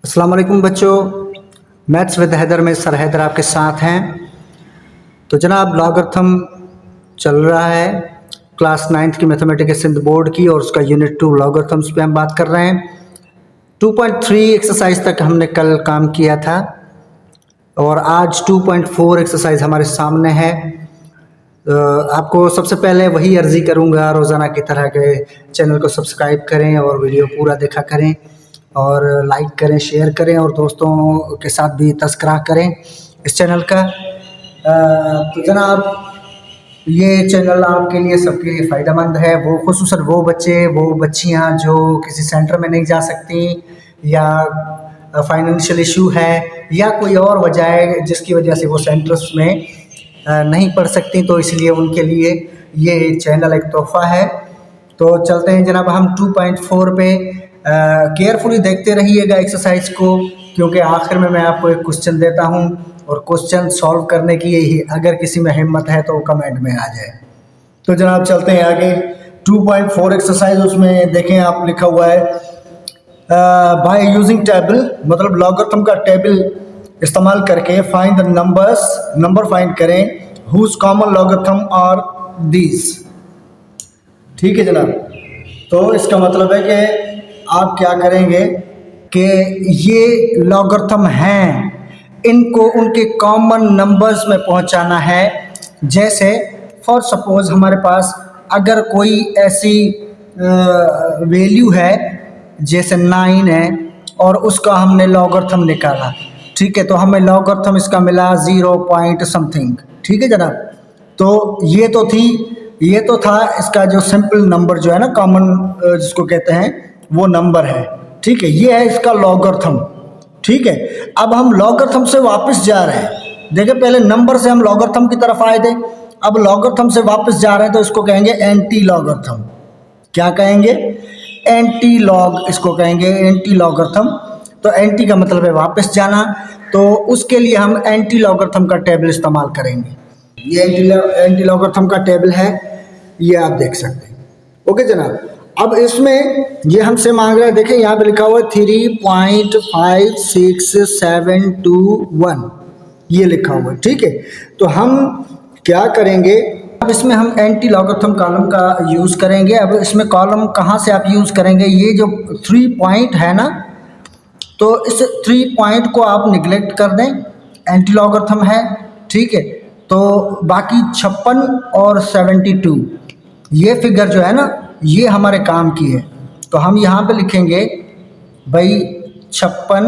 अस्सलाम वालेकुम बच्चों, मैथ्स विद हैदर में सर हैदर आपके साथ हैं। तो जनाब लॉगरिथम चल रहा है क्लास 9th की मैथमेटिक्स सिंध बोर्ड की, और उसका यूनिट 2 लॉगरिथम्स पे हम बात कर रहे हैं। 2.3 एक्सरसाइज तक हमने कल काम किया था और आज 2.4 एक्सरसाइज हमारे सामने है। आपको सबसे पहले वही अर्जी करूँगा रोज़ाना की तरह के चैनल को सब्सक्राइब करें और वीडियो पूरा देखा करें और लाइक करें, शेयर करें और दोस्तों के साथ भी तज़किरा करें इस चैनल का। तो जनाब ये चैनल आपके लिए सबके लिए फ़ायदेमंद है, वो खुसूसन वो बच्चे वो बच्चियां जो किसी सेंटर में नहीं जा सकती या फाइनेंशियल इशू है या कोई और वजह है जिसकी वजह से वो सेंटर्स में नहीं पढ़ सकती, तो इसलिए उनके लिए ये चैनल एक तोहफ़ा है। तो चलते हैं जनाब हम 2.4 पे। केयरफुली देखते रहिएगा एक्सरसाइज को, क्योंकि आखिर में मैं आपको एक क्वेश्चन देता हूं और क्वेश्चन सॉल्व करने की यही अगर किसी में हिम्मत है तो कमेंट में आ जाए। तो जनाब चलते हैं आगे। 2.4 एक्सरसाइज, उसमें देखें आप लिखा हुआ है बाय यूजिंग टेबल, मतलब लॉगरिथम का टेबल इस्तेमाल करके फाइंड द नंबर फाइंड करें whose common logarithm are these. ठीक है जनाब, तो इसका मतलब है कि आप क्या करेंगे कि ये लॉगरिथम हैं, इनको उनके कॉमन नंबर्स में पहुंचाना है। जैसे फॉर सपोज हमारे पास अगर कोई ऐसी वैल्यू है जैसे 9 है और उसका हमने लॉगरिथम निकाला, ठीक है, तो हमें लॉगरिथम इसका मिला 0 पॉइंट समथिंग। ठीक है जनाब, तो ये तो था इसका जो सिंपल नंबर जो है ना, कॉमन जिसको कहते हैं वो नंबर है। ठीक है, ये है इसका लॉगरिथम। ठीक है, अब हम लॉगरिथम से वापस जा रहे हैं। देखिए पहले नंबर से हम लॉगरिथम की तरफ आए थे, अब लॉगरिथम से वापस जा रहे हैं तो इसको कहेंगे एंटी लॉगरिथम। क्या कहेंगे? एंटी लॉग, इसको कहेंगे एंटी लॉगरिथम। तो एंटी का मतलब है वापस जाना, तो उसके लिए हम एंटी लॉगरिथम का टेबल इस्तेमाल करेंगे। ये एंटी लॉगरिथम का टेबल है, ये आप देख सकते हैं। ओके जनाब, अब इसमें ये हमसे मांग रहा है, देखिए यहाँ पे लिखा हुआ है 3.56721, ये लिखा हुआ है। ठीक है, तो हम क्या करेंगे, अब इसमें हम एंटी लॉगरिथम कॉलम का यूज़ करेंगे। अब इसमें कॉलम कहाँ से आप यूज़ करेंगे, ये जो 3 पॉइंट है ना, तो इस 3 पॉइंट को आप निगलेक्ट कर दें, एंटी लॉगरिथम है। ठीक है, तो बाकी 56 और 72 ये फिगर जो है ना, ये हमारे काम की है। तो हम यहाँ पे लिखेंगे भाई 56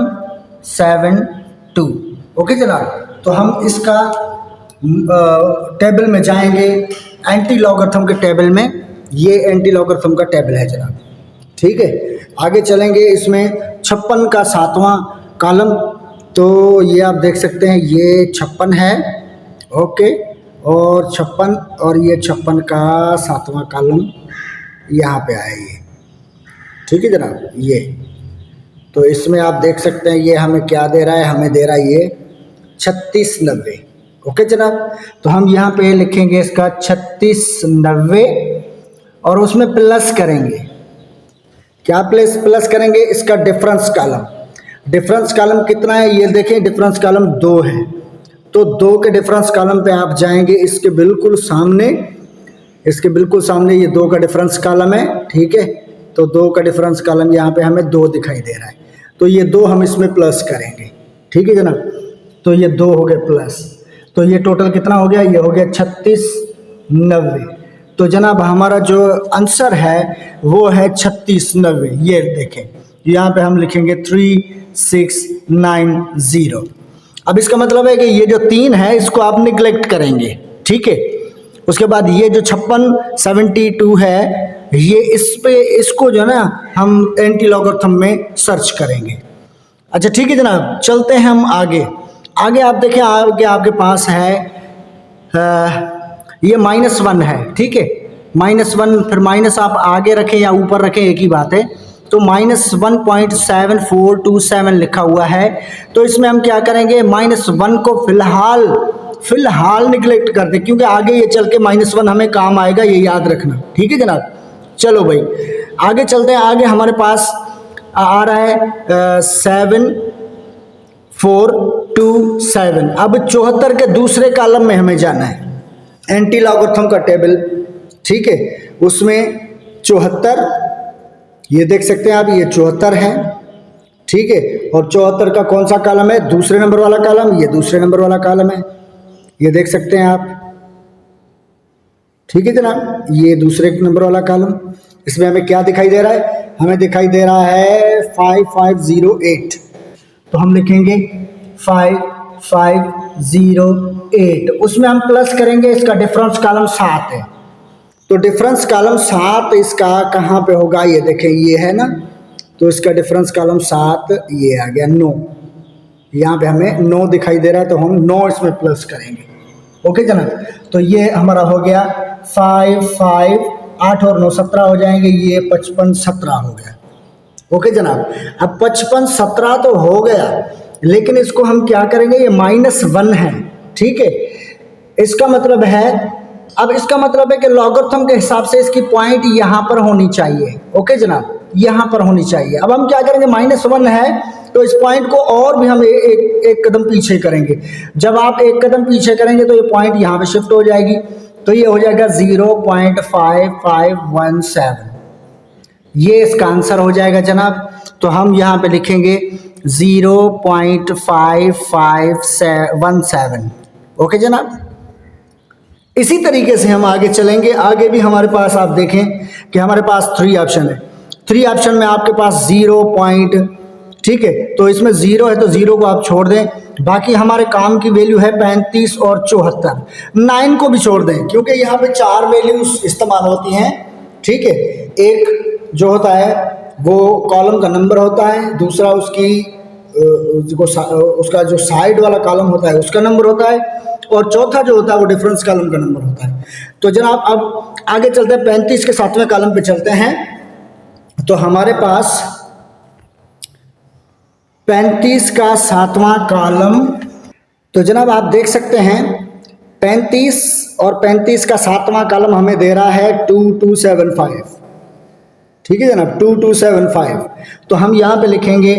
72। ओके जनाब, तो हम इसका टेबल में जाएंगे, एंटी लॉगरिथम के टेबल में। ये एंटी लॉगरिथम का टेबल है जनाब। ठीक है, आगे चलेंगे। इसमें 56 का 7वां कॉलम, तो ये आप देख सकते हैं, ये 56 है। ओके, और 56 और ये 56 का 7वां कॉलम यहाँ पे आया ये। ठीक है जनाब, ये तो इसमें आप देख सकते हैं ये हमें क्या दे रहा है, हमें दे रहा है ये 3690। ओके जनाब, तो हम यहाँ पे लिखेंगे इसका 3690 और उसमें प्लस करेंगे। क्या प्लस करेंगे? इसका डिफरेंस कॉलम। डिफरेंस कॉलम कितना है ये देखें, डिफरेंस कॉलम 2 है, तो 2 के डिफरेंस कॉलम पे आप जाएंगे, इसके बिल्कुल सामने ये 2 का डिफरेंस कॉलम है। ठीक है, तो 2 का डिफरेंस कॉलम यहाँ पे हमें 2 दिखाई दे रहा है, तो ये 2 हम इसमें प्लस करेंगे। ठीक है जनाब, तो ये 2 हो गए प्लस, तो ये टोटल कितना हो गया? ये हो गया 3690। तो जनाब हमारा जो आंसर है वो है 3690। ये देखें, यहाँ पे हम लिखेंगे 3690। अब इसका मतलब है कि ये जो 3 है इसको आप निगलेक्ट करेंगे। ठीक है, उसके बाद ये जो 56 72 है, ये इसको जो है ना हम एंटी लॉगरिथम में सर्च करेंगे। अच्छा ठीक है जनाब, चलते हैं हम आगे। आप देखें, आगे आपके पास है ये -1 है। ठीक है, -1, फिर माइनस आप आगे रखें या ऊपर रखें एक ही बात है। तो -1.7427 लिखा हुआ है, तो इसमें हम क्या करेंगे, -1 को फिलहाल निगलेक्ट कर दे, क्योंकि आगे ये चल के -1 हमें काम आएगा, ये याद रखना। ठीक है जनाब, चलो भाई आगे चलते हैं। आगे हमारे पास आ रहा है 7 4 2 7। अब 74 के दूसरे कॉलम में हमें जाना है, एंटी लॉगरिथम का टेबल, ठीक है। उसमें 74, ये देख सकते हैं आप, ये 74 है, ठीक है। और 74 का कौन सा कॉलम है? दूसरे नंबर वाला कॉलम, ये दूसरे नंबर वाला कॉलम है, ये देख सकते हैं आप, ठीक है जनाब। ये दूसरे नंबर वाला कॉलम, इसमें हमें क्या दिखाई दे रहा है? हमें दिखाई दे रहा है 5508। तो हम लिखेंगे 5508, उसमें हम प्लस करेंगे, इसका डिफरेंस कॉलम 7 है, तो डिफरेंस कॉलम 7 इसका कहाँ पे होगा? ये देखें, ये है ना, तो इसका डिफरेंस कॉलम 7 ये आ गया 9। यहाँ पे हमें 9 दिखाई दे रहा है, तो हम 9 इसमें प्लस करेंगे। ओके जनाब, तो ये हमारा हो गया 5 5 8 और 9 17 हो जाएंगे, ये 55 17 हो गया। ओके जनाब, अब 55 17 तो हो गया, लेकिन इसको हम क्या करेंगे? ये -1 है, ठीक है। इसका मतलब है, अब इसका मतलब है कि लॉगरिथम के हिसाब से इसकी पॉइंट यहाँ पर होनी चाहिए। ओके जनाब, यहाँ पर होनी चाहिए। अब हम क्या करेंगे? -1 है, तो इस पॉइंट को और भी हम एक कदम पीछे करेंगे। जब आप एक कदम पीछे करेंगे तो ये पॉइंट यहाँ पे शिफ्ट हो जाएगी, तो ये हो जाएगा 0.5517, ये इसका आंसर हो जाएगा जनाब। तो हम यहाँ पे लिखेंगे 0.5517। ओके जनाब, इसी तरीके से हम आगे चलेंगे। आगे भी हमारे पास आप देखें कि हमारे पास 3 ऑप्शन है, 3 ऑप्शन में आपके पास 0 पॉइंट, ठीक है। तो इसमें 0 है, तो 0 को आप छोड़ दें, बाकी हमारे काम की वैल्यू है 35 और 74। 9 को भी छोड़ दें, क्योंकि यहाँ पे 4 वैल्यूज इस्तेमाल होती हैं, ठीक है। एक जो होता है वो कॉलम का नंबर होता है, दूसरा उसका जो साइड वाला कॉलम होता है उसका नंबर होता है, और चौथा जो होता है वो डिफरेंस कॉलम का नंबर होता है। तो जनाब अब आगे चलते हैं, 35 के 7वें कॉलम पे चलते हैं। तो हमारे पास 35 का 7वां कॉलम, तो जनाब आप देख सकते हैं 35 और 35 का 7वां कॉलम हमें दे रहा है 2275, ठीक है जनाब, 2275। तो हम यहाँ पे लिखेंगे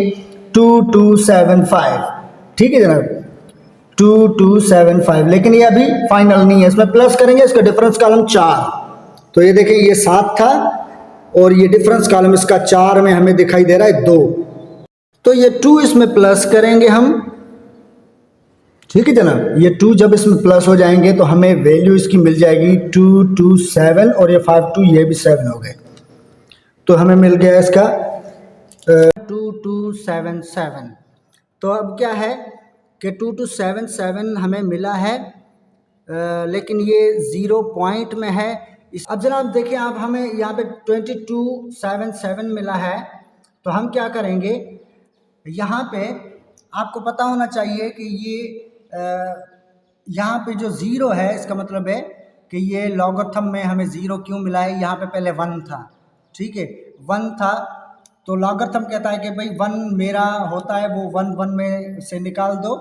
2275, ठीक है जनाब, 2275। लेकिन ये अभी फाइनल नहीं है, इसमें प्लस करेंगे, इसका डिफरेंस कॉलम 4। तो ये देखें, ये 7 था और ये डिफरेंस कॉलम इसका 4 में हमें दिखाई दे रहा है 2, तो ये 2 इसमें प्लस करेंगे हम, ठीक है जनाब। ये 2 जब इसमें प्लस हो जाएंगे तो हमें वैल्यू इसकी मिल जाएगी 227, और ये 52 ये भी 7 हो गए, तो हमें मिल गया इसका 2277। तो अब क्या है कि 2277 हमें मिला है, लेकिन ये 0 पॉइंट में है। अब जनाब देखिए, आप हमें यहाँ पे 2277 मिला है, तो हम क्या करेंगे? यहाँ पे आपको पता होना चाहिए कि ये यहाँ पे जो 0 है, इसका मतलब है कि ये लॉगरिथम में हमें 0 क्यों मिला है? यहाँ पे पहले 1 था, ठीक है, 1 था, तो लॉगरिथम कहता है कि भाई 1 मेरा होता है, वो 1 1 में से निकाल दो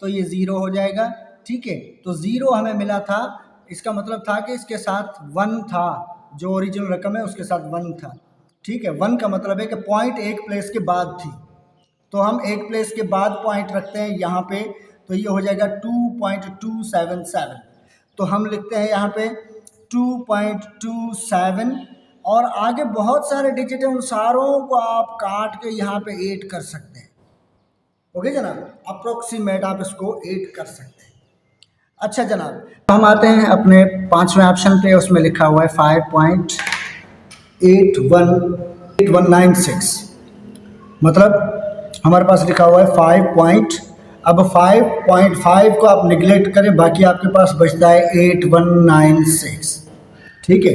तो ये 0 हो जाएगा, ठीक है। तो 0 हमें मिला था, इसका मतलब था कि इसके साथ 1 था, जो ओरिजिनल रकम है उसके साथ 1 था, ठीक है। 1 का मतलब है कि पॉइंट एक प्लेस के बाद थी, तो हम एक प्लेस के बाद पॉइंट रखते हैं यहाँ पे, तो ये हो जाएगा 2.277। तो हम लिखते हैं यहाँ पे 2.27, और आगे बहुत सारे डिजिट हैं, उन सारों को आप काट के यहाँ पे 8 कर सकते हैं। ओके जनाब, अप्रोक्सीमेट आप इसको 8 कर सकते हैं। अच्छा जनाब, हम आते हैं अपने 5वें ऑप्शन पे, उसमें लिखा हुआ है 5.8196, मतलब हमारे पास लिखा हुआ है 5 अब 5.5 को आप निगलेक्ट करें, बाकी आपके पास बचता है 8196, ठीक है।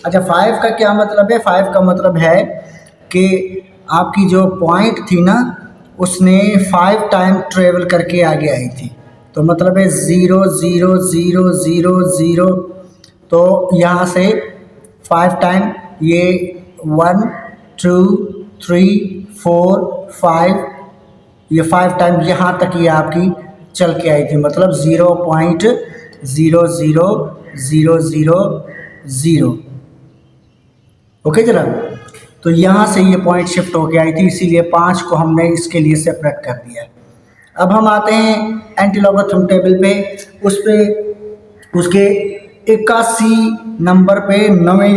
अच्छा, 5 का क्या मतलब है? 5 का मतलब है कि आपकी जो पॉइंट थी ना, उसने 5 टाइम ट्रेवल करके आगे आई थी, तो मतलब है 0 0 0 0 0, तो यहाँ से 5 टाइम ये 1 2 3 4 5, ये 5 टाइम यहाँ तक ये आपकी चल के आई थी, मतलब 0.00000। ओके जनाब, तो यहाँ से ये पॉइंट शिफ्ट होके आई थी, इसीलिए 5 को हमने इसके लिए सेपरेट कर दिया। अब हम आते हैं एंटी लॉगरिथम टेबल पे। उस पे उसके 81 नंबर पे 9वें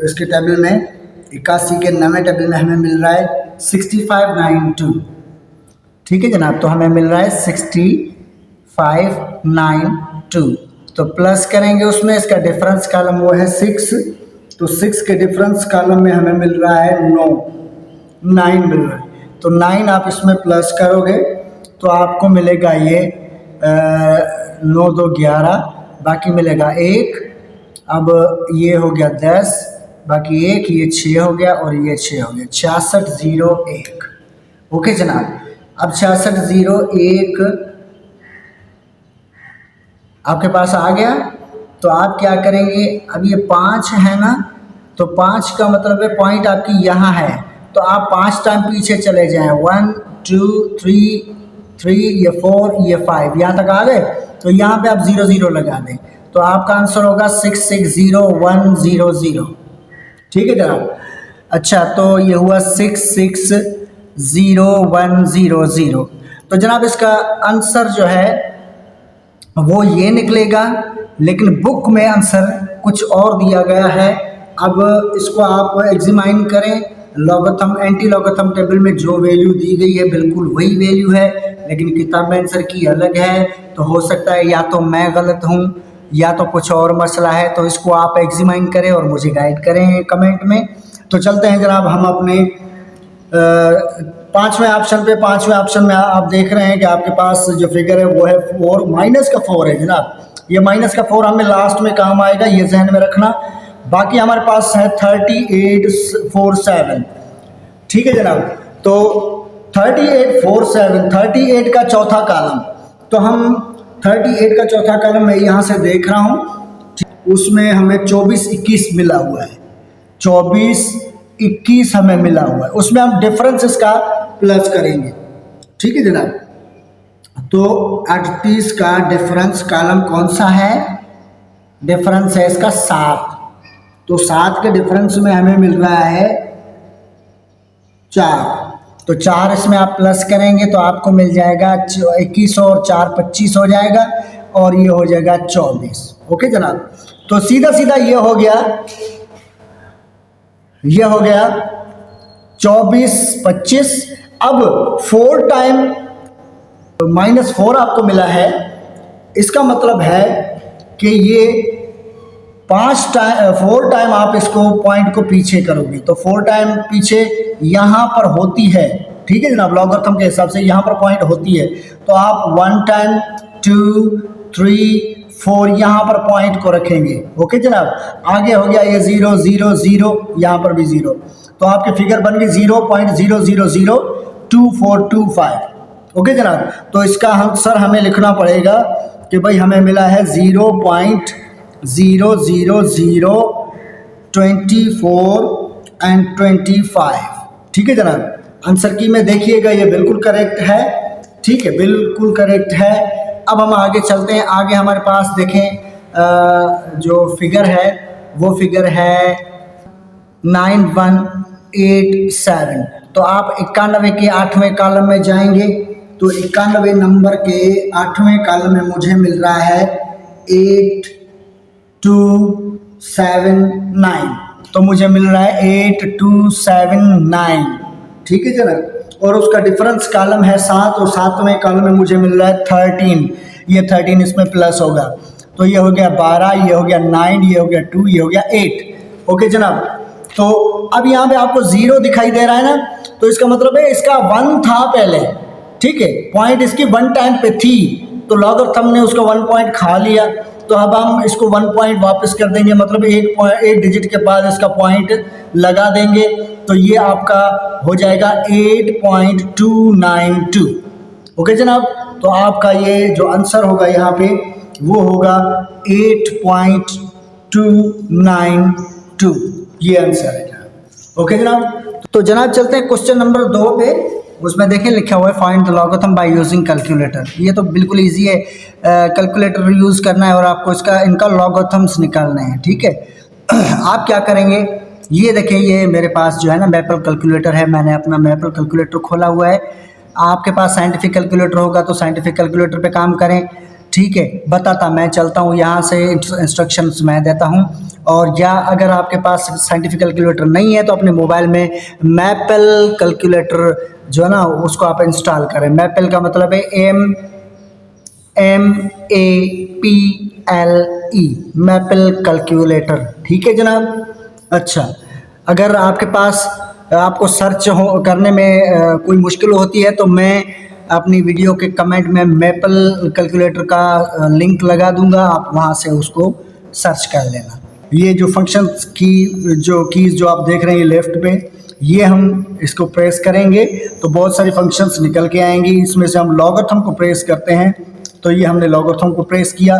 इसके टेबल में 81 के 9वें टेबल में हमें मिल रहा है 6592। ठीक है जनाब, तो हमें मिल रहा है 6592। तो प्लस करेंगे उसमें, इसका डिफरेंस कॉलम वो है 6, तो 6 के डिफरेंस कॉलम में हमें मिल रहा है 9 मिल रहा है। तो 9 आप इसमें प्लस करोगे तो आपको मिलेगा ये 9 2 11, बाकी मिलेगा 1। अब ये हो गया 10, बाकी 1, ये 6 हो गया और ये 6 हो गया, 6601। ओके जनाब, अब 6601 आपके पास आ गया। तो आप क्या करेंगे, अब ये 5 है ना, तो 5 का मतलब है पॉइंट आपकी यहाँ है, तो आप 5 टाइम पीछे चले जाएं। 1 2 3, ये 4, ये 5, यहाँ तक आ गए। तो यहाँ पे आप 0 0 लगा दें, तो आपका आंसर होगा 660100। ठीक है जनाब। अच्छा, तो ये हुआ 660100। तो जनाब इसका आंसर जो है वो ये निकलेगा, लेकिन बुक में आंसर कुछ और दिया गया है। अब इसको आप एग्जामिन करें। लॉगरिथम एंटी लॉगरिथम टेबल में जो वैल्यू दी गई है बिल्कुल वही वैल्यू है, लेकिन किताब में आंसर की अलग है। तो हो सकता है या तो मैं गलत हूँ या तो कुछ और मसला है। तो इसको आप एग्जामिन करें और मुझे गाइड करें कमेंट में। तो चलते हैं जनाब हम अपने 5वें ऑप्शन पे। 5वें ऑप्शन में आप देख रहे हैं कि आपके पास जो फिगर है वो है 4 माइनस का 4 है जनाब। ये माइनस का 4 हमें लास्ट में काम आएगा, ये जहन में रखना। बाकी हमारे पास है 3847। ठीक है जनाब, तो 3847, 38 का चौथा कॉलम। तो हम 38 का चौथा कॉलम मैं यहाँ से देख रहा हूँ, उसमें हमें 2421 मिला हुआ है। 2421 हमें मिला हुआ है, उसमें हम डिफरेंस इसका प्लस करेंगे। ठीक है जनाब, तो 38 का डिफरेंस कॉलम कौन सा है? डिफरेंस है इसका 7। तो 7 के डिफरेंस में हमें मिल रहा है 4। तो 4 इसमें आप प्लस करेंगे तो आपको मिल जाएगा 21 और 4 25 हो जाएगा, और ये हो जाएगा 24। ओके जनाब, तो सीधा सीधा ये हो गया 24 25। अब 4 टाइम -4 आपको मिला है, इसका मतलब है कि ये 4 टाइम आप इसको पॉइंट को पीछे करोगे तो 4 टाइम पीछे यहाँ पर होती है। ठीक है जनाब, लॉगरिथम के हिसाब से यहाँ पर पॉइंट होती है। तो आप 1 टाइम 2 3 4 यहाँ पर पॉइंट को रखेंगे। ओके जनाब, आगे हो गया ये 0 0 0, यहाँ पर भी 0, तो आपकी फिगर बन गई 0.0002425। ओके जनाब, तो इसका आंसर हमें लिखना पड़ेगा कि भाई हमें मिला है 0.00024 एंड 25। ठीक है जनाब, आंसर की में देखिएगा ये बिल्कुल करेक्ट है। ठीक है, बिल्कुल करेक्ट है। अब हम आगे चलते हैं। आगे हमारे पास देखें जो फिगर है वो फिगर है 9187। तो आप 91 के 8वें कॉलम में जाएंगे तो 91 नंबर के 8वें कॉलम में मुझे मिल रहा है 8279। तो मुझे मिल रहा है 8279। ठीक है जनाब, और उसका डिफरेंस कॉलम है 7, और 7वें कॉलम में मुझे मिल रहा है 13। ये 13 इसमें प्लस होगा, तो ये हो गया 12, ये हो गया 9, ये हो गया 2, ये हो गया 8। ओके जनाब, तो अब यहाँ पे आपको 0 दिखाई दे रहा है ना, तो इसका मतलब है इसका 1 था पहले। ठीक है, पॉइंट इसकी 1 टाइम पे थी, तो लॉगरिथम ने उसका 1 पॉइंट खा लिया। तो अब हम इसको 1 पॉइंट वापस कर देंगे, मतलब एक डिजिट के बाद इसका पॉइंट लगा देंगे, तो ये आपका हो जाएगा 8292। ओके जनाब, तो आपका ये जो आंसर होगा यहाँ पे वो होगा 8.292। ये आंसर है जनाब। ओके जनाब, तो जनाब चलते हैं क्वेश्चन नंबर 2 पे। उसमें देखें लिखा हुआ है find the logarithm by using calculator. ये तो बिल्कुल इजी है, कैलकुलेटर यूज़ करना है और आपको इनका लॉगरिथम्स निकालने हैं। ठीक है, आप क्या करेंगे, ये देखें, ये मेरे पास जो है ना मैपल कैलकुलेटर है। मैंने अपना मैपल कैलकुलेटर खोला हुआ है। आपके पास साइंटिफिक कैलकुलेटर होगा तो साइंटिफिक कैलकुलेटर पे काम करें। ठीक है, बताता मैं चलता हूँ, यहाँ से इंस्ट्रक्शंस मैं देता हूँ। और या अगर आपके पास साइंटिफिक कैलकुलेटर नहीं है तो अपने मोबाइल में मैपल कैलकुलेटर जो है ना उसको आप इंस्टॉल करें। मैपल का मतलब है MAPLE, मैपल कैलकुलेटर। ठीक है जनाब। अच्छा, अगर आपके पास आपको सर्च हो करने में कोई मुश्किल होती है तो मैं अपनी वीडियो के कमेंट में मैपल कैलकुलेटर का लिंक लगा दूंगा, आप वहां से उसको सर्च कर लेना। ये जो फंक्शंस की जो कीज़ जो आप देख रहे हैं लेफ्ट पे, ये हम इसको प्रेस करेंगे तो बहुत सारी फंक्शंस निकल के आएंगी। इसमें से हम लॉगरिथम को प्रेस करते हैं, तो ये हमने लॉगरिथम को प्रेस किया।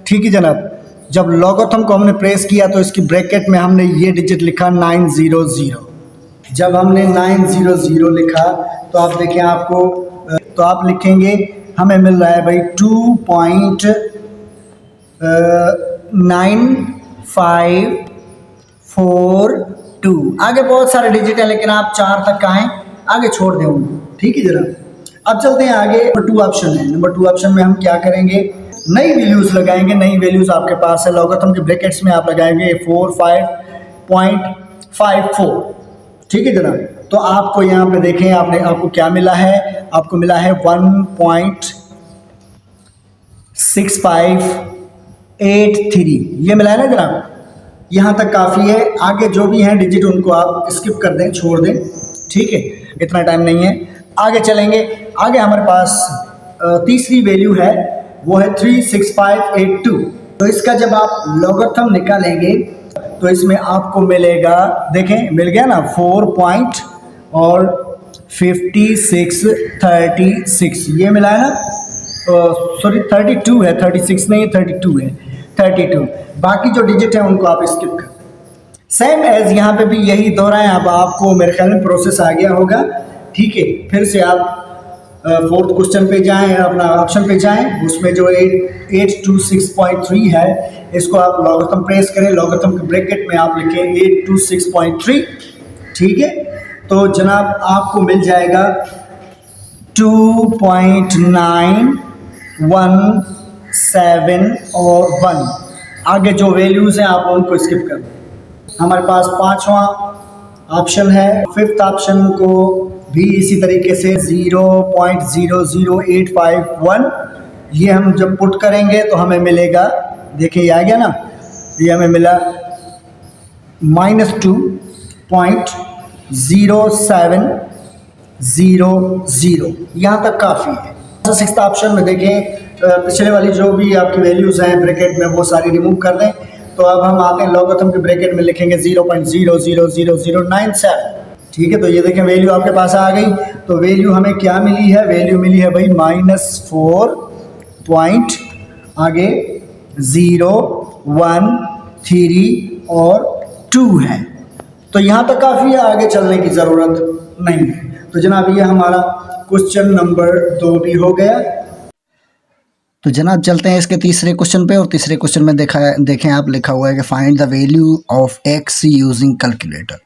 ठीक है जनाब, जब लॉगरिथम को हमने प्रेस किया तो इसकी ब्रैकेट में हमने ये डिजिट लिखा 900। जब हमने 900 लिखा तो आप देखें आपको तो आप लिखेंगे हमें मिल रहा है भाई 2.9542। आगे बहुत सारे डिजिट हैं लेकिन आप 4 तक आए, आगे छोड़ दें उनको। ठीक है जरा, अब चलते हैं आगे। नंबर 2 ऑप्शन है। नंबर 2 ऑप्शन में हम क्या करेंगे, नई वैल्यूज लगाएंगे। नई वैल्यूज आपके पास है, लॉगरिथम के ब्रैकेट्स में आप लगाएंगे 45.54। ठीक है जनाब, तो आपको यहाँ पे देखें आपको क्या मिला है, आपको मिला है 1.6583, ये मिला है ना जनाब। यहाँ तक काफ़ी है, आगे जो भी हैं डिजिट उनको आप स्किप कर दें, छोड़ दें। ठीक है, इतना टाइम नहीं है, आगे चलेंगे। आगे हमारे पास तीसरी वैल्यू है, वो है 36582। तो इसका जब आप लॉगरिथम निकालेंगे तो इसमें आपको मिलेगा, देखें मिल गया ना 4 और 5636, ये मिला है ना। सॉरी 32 है, 36 नहीं 32 है, 32। बाकी जो डिजिट है उनको आप स्किप कर, सेम एज यहाँ पे भी यही दोहराएं। अब आपको मेरे ख्याल में प्रोसेस आ गया होगा। ठीक है, फिर से आप फोर्थ क्वेश्चन पे जाएं, अपना ऑप्शन पे जाएं, उसमें जो 826.3 है इसको आप लॉगरिथम प्रेस करें। लॉगरिथम के ब्रैकेट में आप लिखें 826.3। ठीक है, तो जनाब आपको मिल जाएगा 2.917 और 1। आगे जो वैल्यूज हैं आप उनको स्किप कर दें। हमारे पास पांचवा ऑप्शन है। फिफ्थ ऑप्शन को भी इसी तरीके से 0.00851, ये हम जब पुट करेंगे तो हमें मिलेगा, देखिए ये आ गया ना, ये हमें मिला -2.0700। यहाँ तक काफ़ी है। सिक्स्थ ऑप्शन में देखें, पिछले वाली जो भी आपकी वैल्यूज़ हैं ब्रैकेट में वो सारी रिमूव कर दें। तो अब हम आते हैं लॉगरिथम के ब्रैकेट में लिखेंगे 0.0000097। ठीक है, तो ये देखें वैल्यू आपके पास आ गई। तो वैल्यू हमें क्या मिली है, वैल्यू मिली है भाई -4 पॉइंट आगे 0, 1, 3 और 2 है। तो यहाँ तक काफ़ी है, आगे चलने की ज़रूरत नहीं है। तो जनाब ये हमारा क्वेश्चन नंबर 2 भी हो गया। तो जनाब चलते हैं इसके तीसरे क्वेश्चन पे। और तीसरे क्वेश्चन में देखें आप, लिखा हुआ है कि find the value of x using calculator.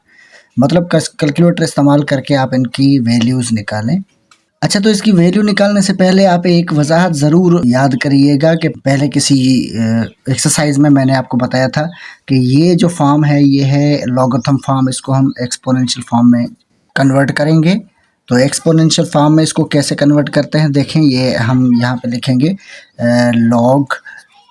मतलब कैलकुलेटर इस्तेमाल करके आप इनकी वैल्यूज़ निकालें। अच्छा, तो इसकी वैल्यू निकालने से पहले आप एक वजाहत ज़रूर याद करिएगा कि पहले किसी एक्सरसाइज में मैंने आपको बताया था कि ये जो फॉर्म है ये है लॉगरिथम फॉर्म, इसको हम एक्सपोनेंशियल फॉर्म में कन्वर्ट करेंगे। तो एक्सपोनेंशियल फॉर्म में इसको कैसे कन्वर्ट करते हैं, देखें ये हम यहाँ पे लिखेंगे log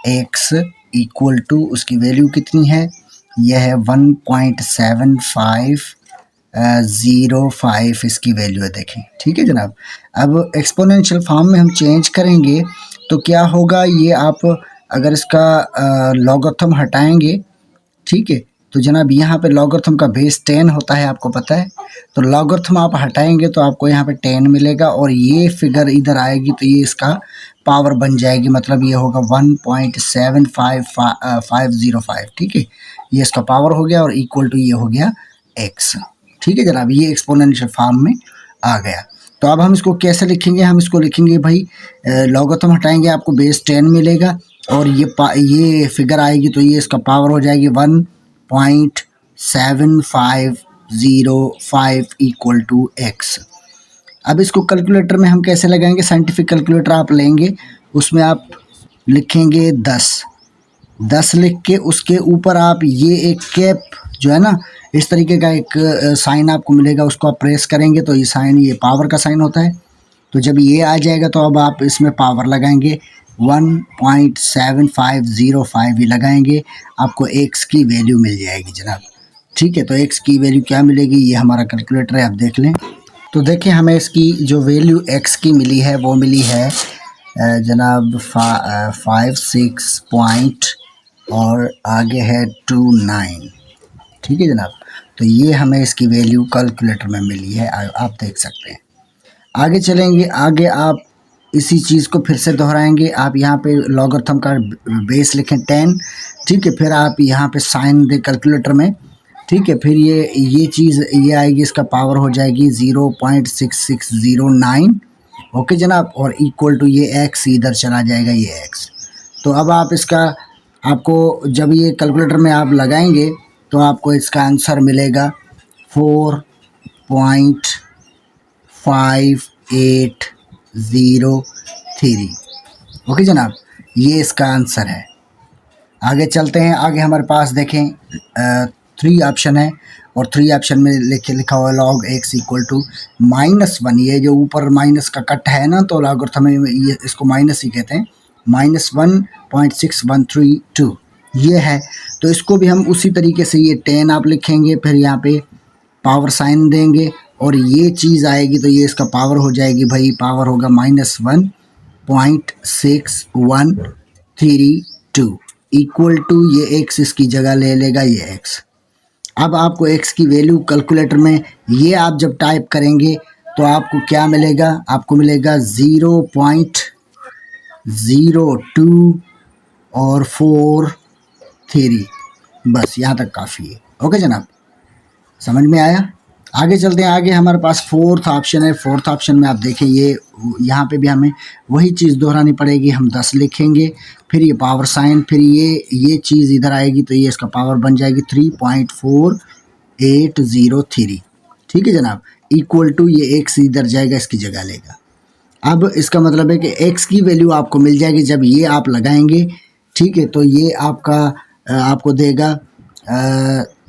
x इक्वल टू, उसकी वैल्यू कितनी है, यह है 1.7505 इसकी वैल्यू है, देखें। ठीक है जनाब, अब एक्सपोनेंशियल फॉर्म में हम चेंज करेंगे तो क्या होगा, ये आप अगर इसका लॉगरिथम हटाएंगे, ठीक है, तो जनाब यहाँ पे लॉगरिथम का बेस 10 होता है, आपको पता है। तो लॉगरिथम आप हटाएंगे तो आपको यहाँ पे 10 मिलेगा और ये फिगर इधर आएगी तो ये इसका पावर बन जाएगी, मतलब ये होगा 1.75505। ठीक है, ये इसका पावर हो गया और इक्वल टू ये हो गया x। ठीक है जनाब, ये एक्सपोनेंशियल फॉर्म में आ गया। तो अब हम इसको कैसे लिखेंगे, हम इसको लिखेंगे भाई लॉगरिथम हटाएंगे आपको बेस 10 मिलेगा और ये फिगर आएगी तो ये इसका पावर हो जाएगी 1.7505 इक्वल टू x। अब इसको कैलकुलेटर में हम कैसे लगाएंगे, साइंटिफिक कैलकुलेटर आप लेंगे, उसमें आप लिखेंगे 10 लिख के उसके ऊपर आप ये एक कैप जो है ना, इस तरीके का एक साइन आपको मिलेगा, उसको आप प्रेस करेंगे तो ये साइन, ये पावर का साइन होता है। तो जब ये आ जाएगा तो अब आप इसमें पावर लगाएंगे 1.7505 ही लगाएंगे, आपको एक्स की वैल्यू मिल जाएगी जनाब। ठीक है, तो एक्स की वैल्यू क्या मिलेगी, ये हमारा कैलकुलेटर है, आप देख लें। तो देखिए हमें इसकी जो वैल्यू एक्स की मिली है वो मिली है जनाब 56 पॉइंट और आगे है 29। ठीक है जनाब, तो ये हमें इसकी वैल्यू कैलकुलेटर में मिली है, आप देख सकते हैं। आगे चलेंगे, आगे आप इसी चीज़ को फिर से दोहराएंगे। आप यहाँ पे लॉगरिथम का बेस लिखें 10, ठीक है, फिर आप यहाँ पे साइन दे कैलकुलेटर में, ठीक है, फिर ये चीज़ ये आएगी, इसका पावर हो जाएगी 0.6609, ओके जनाब, और इक्वल टू ये एक्स इधर चला जाएगा, ये एक्स। तो अब आप इसका, आपको जब ये कैलकुलेटर में आप लगाएंगे तो आपको इसका आंसर मिलेगा 4.5803। ओके जनाब, ये इसका आंसर है। आगे चलते हैं, आगे हमारे पास देखें 3 ऑप्शन है और 3 ऑप्शन में लिखा हुआ लॉग एक्स इक्वल टू -1। ये जो ऊपर माइनस का कट है ना, तो लॉगरिथम में ये इसको माइनस ही कहते हैं, -1.6132 ये है। तो इसको भी हम उसी तरीके से, ये 10 आप लिखेंगे, फिर यहाँ पे पावर साइन देंगे और ये चीज़ आएगी तो ये इसका पावर हो जाएगी, भाई पावर होगा -1.6132 इक्वल टू ये एक्स इसकी जगह ले लेगा, ये एक्स। अब आपको एक्स की वैल्यू कैलकुलेटर में ये आप जब टाइप करेंगे तो आपको क्या मिलेगा, आपको मिलेगा 0.02 और 43, बस यहाँ तक काफ़ी है। ओके जनाब, समझ में आया। आगे चलते हैं, आगे हमारे पास 4th ऑप्शन है। 4th ऑप्शन में आप देखें, ये यहाँ पे भी हमें वही चीज़ दोहरानी पड़ेगी, हम 10 लिखेंगे, फिर ये पावर साइन, फिर ये चीज़ इधर आएगी तो ये इसका पावर बन जाएगी 3.4803। ठीक है जनाब, इक्वल टू ये एक्स इधर जाएगा, इसकी जगह लेगा। अब इसका मतलब है कि एक्स की वैल्यू आपको मिल जाएगी जब ये आप लगाएंगे, ठीक है, तो ये आपका आपको देगा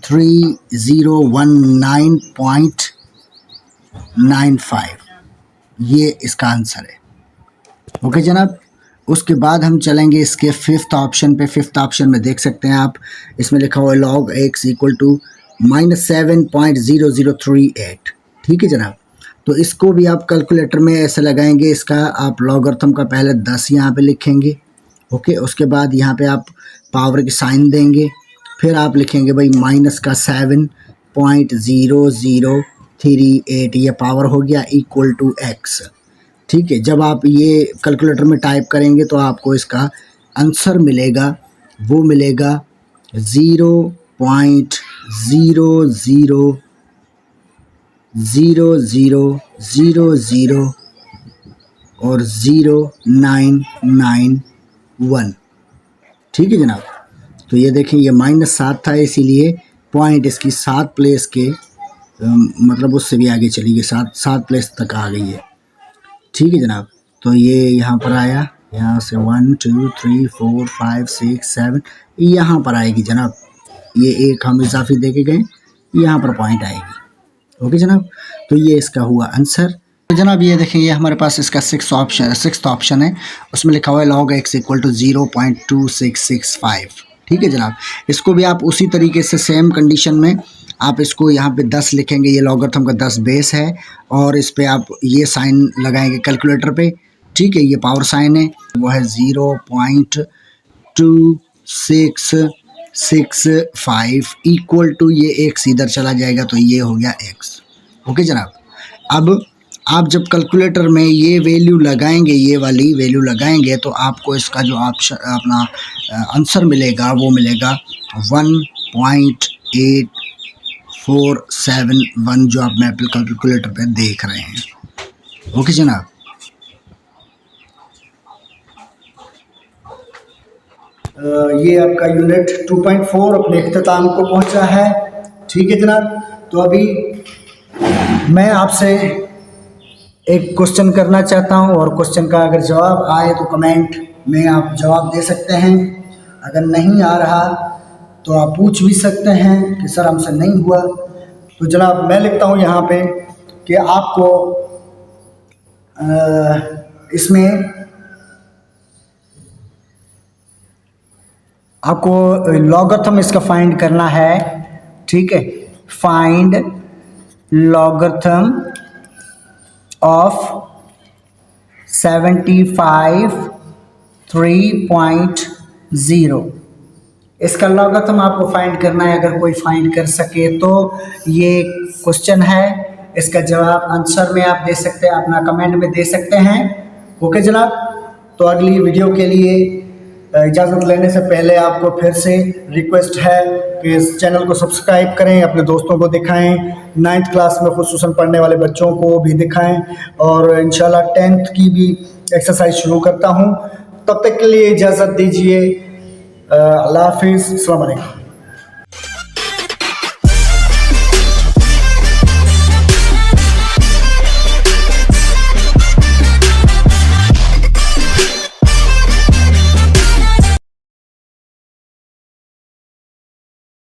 3019.95, ये इसका आंसर है। ओके जनाब, उसके बाद हम चलेंगे इसके 5th ऑप्शन पे। 5th ऑप्शन में देख सकते हैं आप, इसमें लिखा हुआ है लॉग एक्स इक्वल टू -7.0038। ठीक है जनाब, तो इसको भी आप कैलकुलेटर में ऐसे लगाएंगे, इसका आप लॉगरिथम का पहले 10 यहाँ पे लिखेंगे, ओके, उसके बाद यहाँ पे आप पावर की साइन देंगे, फिर आप लिखेंगे भाई माइनस का 7.0038, ये पावर हो गया इक्वल टू एक्स। ठीक है, जब आप ये कैलकुलेटर में टाइप करेंगे तो आपको इसका आंसर मिलेगा, वो मिलेगा 0.000000 और 0991। ठीक है जनाब, तो ये देखें, ये -7 था, इसीलिए पॉइंट इसकी 7 प्लेस के मतलब उससे भी आगे चली गई, 7 प्लेस तक आ गई है। ठीक है जनाब, तो ये यहाँ पर आया, यहाँ से 1 2 3 4 5 6 7 यहाँ पर आएगी जनाब, ये एक हम इजाफी दे के गए, यहाँ पर पॉइंट आएगी। ओके जनाब, तो ये इसका हुआ आंसर। तो जनाब ये देखें, ये हमारे पास इसका 6th ऑप्शन है, उसमें लिखा हुआ है लॉग एक्स इक्वल टू 0.2665। ठीक है जनाब, इसको भी आप उसी तरीके से सेम कंडीशन में आप इसको यहाँ पे 10 लिखेंगे, ये लॉगरिथम का 10 बेस है, और इस पे आप ये साइन लगाएंगे कैलकुलेटर पे। ठीक है, ये पावर साइन है, वो है 0.2665 इक्वल टू ये एक्स इधर चला जाएगा तो ये हो गया एक्स। ओके जनाब, अब आप जब कैलकुलेटर में ये वैल्यू लगाएंगे, ये वाली वैल्यू लगाएंगे, तो आपको इसका जो ऑप्शन अपना आंसर मिलेगा वो मिलेगा 1.8471, जो आप मैपल कैलकुलेटर पे देख रहे हैं। ओके जनाब, ये आपका यूनिट 2.4 अपने इख्तिताम को पहुंचा है। ठीक है जनाब, तो अभी मैं आपसे एक क्वेश्चन करना चाहता हूं और क्वेश्चन का अगर जवाब आए तो कमेंट में आप जवाब दे सकते हैं। अगर नहीं आ रहा तो आप पूछ भी सकते हैं कि सर हमसे नहीं हुआ। तो जनाब मैं लिखता हूं यहाँ पे कि आपको इसमें आपको लॉगरिथम इसका फाइंड करना है, ठीक है। Find logarithm of 75 3.0। इसका लॉगरिथम आपको फाइंड करना है। अगर कोई फाइंड कर सके तो ये क्वेश्चन है, इसका जवाब आंसर में आप दे सकते हैं, अपना कमेंट में दे सकते हैं। ओके जनाब, तो अगली वीडियो के लिए इजाज़त लेने से पहले आपको फिर से रिक्वेस्ट है कि इस चैनल को सब्सक्राइब करें, अपने दोस्तों को दिखाएं, 9th क्लास में खुसूसन पढ़ने वाले बच्चों को भी दिखाएं और इंशाल्लाह 10th की भी एक्सरसाइज शुरू करता हूं। तब तक के लिए इजाज़त दीजिए। अल्लाह हाफिज़, अस्सलाम वालेकुम।